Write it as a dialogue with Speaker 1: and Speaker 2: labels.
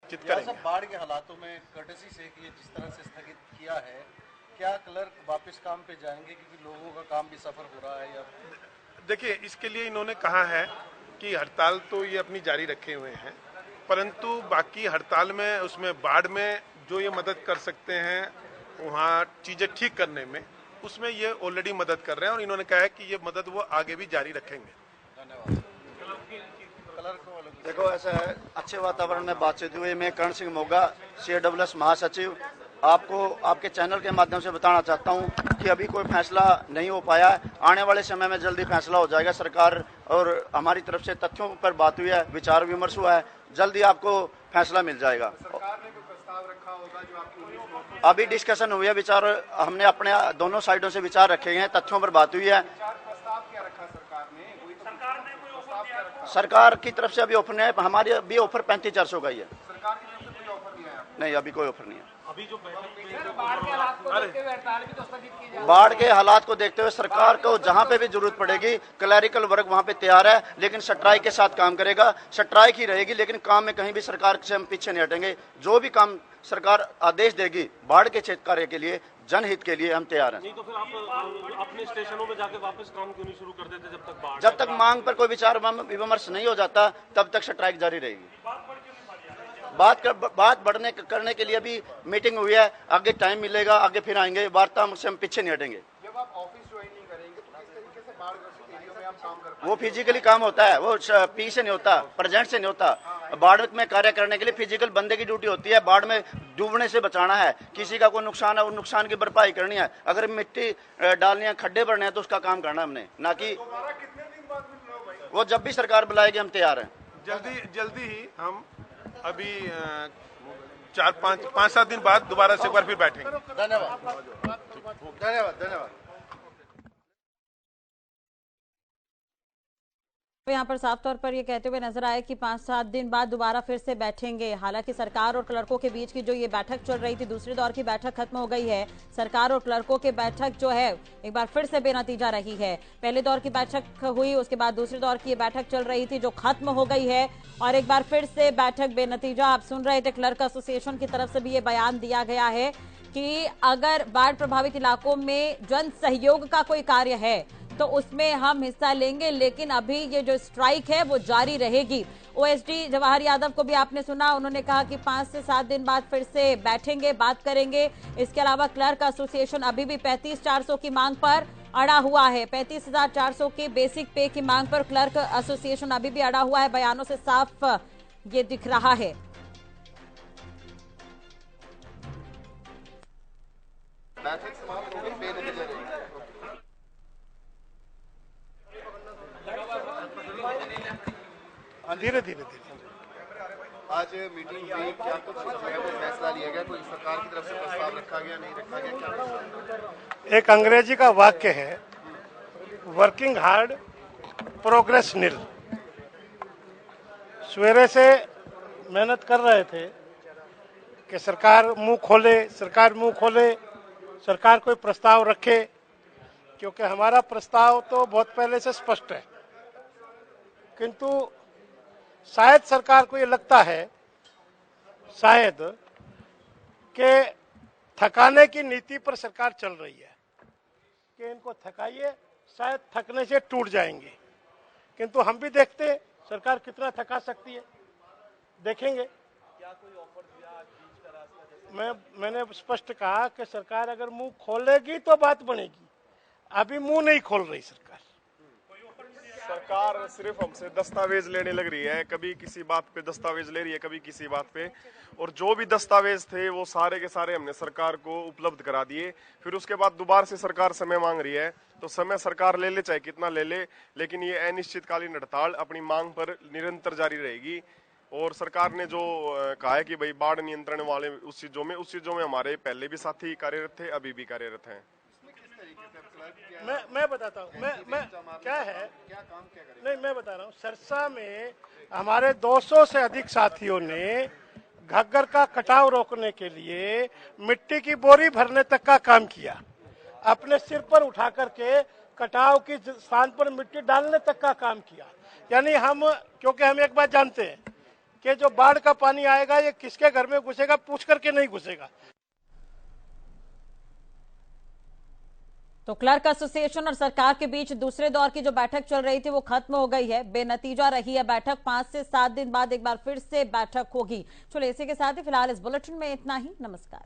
Speaker 1: सब बाढ़ के हालातों में कर्टेसी से कि जिस तरह से स्थगित किया है, क्या क्लर्क वापस काम पे जाएंगे क्योंकि लोगों का काम भी सफर हो रहा है? या
Speaker 2: देखिए, इसके लिए इन्होंने कहा है कि हड़ताल तो ये अपनी जारी रखे हुए हैं, परंतु बाकी हड़ताल में उसमें बाढ़ में जो ये मदद कर सकते हैं वहाँ चीजें ठीक करने में, उसमें ये ऑलरेडी मदद कर रहे हैं और इन्होंने कहा है कि ये मदद वो आगे भी जारी रखेंगे।
Speaker 1: धन्यवाद।
Speaker 3: देखो, ऐसा है, अच्छे वातावरण में बातचीत हुई। मैं कर्ण सिंह मोगा, CAWS महासचिव, आपको आपके चैनल के माध्यम से बताना चाहता हूं कि अभी कोई फैसला नहीं हो पाया है। आने वाले समय में जल्दी फैसला हो जाएगा। सरकार और हमारी तरफ से तथ्यों पर बात हुई है, विचार विमर्श हुआ है, जल्दी आपको फैसला मिल जाएगा।
Speaker 4: सरकार ने कोई प्रस्ताव रखा होगा जो आपकी
Speaker 3: अभी डिस्कशन हुई है, विचार हमने अपने दोनों साइडों से विचार रखे हैं, तथ्यों पर बात हुई है।
Speaker 4: प्रस्ताव क्या रखा सरकार ने?
Speaker 3: सरकार की तरफ से अभी ऑफर नहीं है, हमारी अभी ऑफर 35,400 का ही है।
Speaker 4: सरकार की तरफ से कोई ऑफर नहीं आया?
Speaker 3: नहीं, अभी कोई ऑफर नहीं है।
Speaker 4: अभी जो बाढ़ के हालात को देखते हुए हड़ताल भी तो स्थगित की जाए।
Speaker 3: बाढ़ के हालात को देखते हुए सरकार को जहां पे भी जरूरत पड़ेगी, क्लैरिकल वर्ग वहां पे तैयार है, लेकिन स्ट्राइक के साथ काम करेगा। स्ट्राइक ही रहेगी, लेकिन काम में कहीं भी सरकार से हम पीछे नहीं हटेंगे। जो भी काम सरकार आदेश देगी बाढ़ के क्षेत्र कार्य के लिए, जनहित के लिए, हम तैयार हैं।
Speaker 5: नहीं तो फिर आप अपने स्टेशनों में जाके वापस काम क्यों नहीं शुरू कर देते
Speaker 3: जब तक मांग पर कोई विचार विमर्श नहीं हो जाता तब तक स्ट्राइक जारी रहेगी। बात बढ़ने करने के लिए अभी मीटिंग हुई है, आगे टाइम मिलेगा, आगे फिर आएंगे। वार्ता से हम पीछे नहीं हटेंगे।
Speaker 4: जब आप ऑफिस ज्वाइन नहीं करेंगे तो किस तरीके से बाढ़ ग्रसित एरिया में आप काम कर पाएंगे?
Speaker 3: वो फिजिकली काम होता है, वो पी से नहीं होता, प्रेजेंट से नहीं होता। बाढ़ में कार्य करने के लिए फिजिकल बंदे की ड्यूटी होती है। बाढ़ में डूबने से बचाना है, किसी का कोई नुकसान है, उस नुकसान की भरपाई करनी है। अगर मिट्टी डालनी है, खड्डे भरने हैं, तो उसका काम करना हमने, ना कि
Speaker 4: कितने दिन बाद मिल रहा हो भाई?
Speaker 3: वो जब भी सरकार बुलाएगी हम तैयार हैं।
Speaker 2: जल्दी ही हम अभी 5-7 दिन बाद दोबारा से एक बार फिर बैठेंगे।
Speaker 1: धन्यवाद।
Speaker 6: तो यहाँ पर साफ तौर पर ये कहते हुए नजर आए कि 5-7 दिन बाद दोबारा फिर से बैठेंगे। हालांकि सरकार और क्लर्कों के बीच की जो ये बैठक चल रही थी, दूसरे दौर की बैठक खत्म हो गई है। सरकार और क्लर्कों की बैठक जो है एक बार फिर से बेनतीजा रही है। पहले दौर की बैठक हुई, उसके बाद दूसरे दौर की ये बैठक चल रही थी जो खत्म हो गई है और एक बार फिर से बैठक बेनतीजा। आप सुन रहे थे, क्लर्क एसोसिएशन की तरफ से भी ये बयान दिया गया है कि अगर बाढ़ प्रभावित इलाकों में जन सहयोग का कोई कार्य है तो उसमें हम हिस्सा लेंगे, लेकिन अभी ये जो स्ट्राइक है वो जारी रहेगी। OSD जवाहर यादव को भी आपने सुना, उन्होंने कहा कि 5 से 7 दिन बाद फिर से बैठेंगे, बात करेंगे। इसके अलावा क्लर्क एसोसिएशन अभी भी 35,400 की मांग पर अड़ा हुआ है। 35,400 की बेसिक पे की मांग पर क्लर्क एसोसिएशन अभी भी अड़ा हुआ है। बयानों से साफ ये दिख रहा है।
Speaker 1: बैठक समाप्त हो गई, बेनतीजा रही।
Speaker 2: धीरे
Speaker 1: आज मीटिंग हुई, क्या कुछ जो है वो फैसला लिया गया? कोई सरकार की तरफ से प्रस्ताव रखा गया, नहीं रखा गया, क्या?
Speaker 7: एक अंग्रेजी का वाक्य है, वर्किंग हार्ड प्रोग्रेस निल। सवेरे से मेहनत कर रहे थे कि सरकार मुंह खोले, सरकार कोई प्रस्ताव रखे, क्योंकि हमारा प्रस्ताव तो बहुत पहले से स्पष्ट है। किंतु शायद सरकार को ये लगता है, शायद कि थकाने की नीति पर सरकार चल रही है कि इनको थकाइए, शायद थकने से टूट जाएंगे। किंतु हम भी देखते हैं सरकार कितना थका सकती है, देखेंगे। क्या कोई ऑफर दिया बीच का रास्ता? मैंने स्पष्ट कहा कि सरकार अगर मुंह खोलेगी तो बात बनेगी, अभी मुंह नहीं खोल रही सरकार।
Speaker 8: सरकार सिर्फ हमसे दस्तावेज लेने लग रही है, कभी किसी बात पे दस्तावेज ले रही है, कभी किसी बात पे, और जो भी दस्तावेज थे वो सारे के सारे हमने सरकार को उपलब्ध करा दिए। फिर उसके बाद दोबारा से सरकार समय मांग रही है, तो समय सरकार ले ले चाहे कितना ले ले, लेकिन ये अनिश्चितकालीन हड़ताल अपनी मांग पर निरंतर जारी रहेगी। और सरकार ने जो कहा है कि भाई बाढ़ नियंत्रण वाले उस चीजों में हमारे पहले भी साथी कार्यरत थे, अभी भी कार्यरत हैं।
Speaker 7: मैं बताता हूँ, मैं क्या है,
Speaker 1: क्या काम क्या करें?
Speaker 7: नहीं, मैं बता रहा हूँ। सरसा में हमारे 200 से अधिक साथियों ने घग्गर का कटाव रोकने के लिए मिट्टी की बोरी भरने तक का काम किया। अपने सिर पर उठा करके कटाव की स्थान पर मिट्टी डालने तक का काम किया। यानी हम, क्योंकि हम एक बात जानते हैं, कि जो बाढ़ का पानी आएगा ये किसके घर में घुसेगा, पूछ करके नहीं घुसेगा।
Speaker 6: तो क्लर्क एसोसिएशन और सरकार के बीच दूसरे दौर की जो बैठक चल रही थी वो खत्म हो गई है। बेनतीजा रही है बैठक। 5 से 7 दिन बाद एक बार फिर से बैठक होगी। चलो इसी के साथ ही फिलहाल इस बुलेटिन में इतना ही। नमस्कार।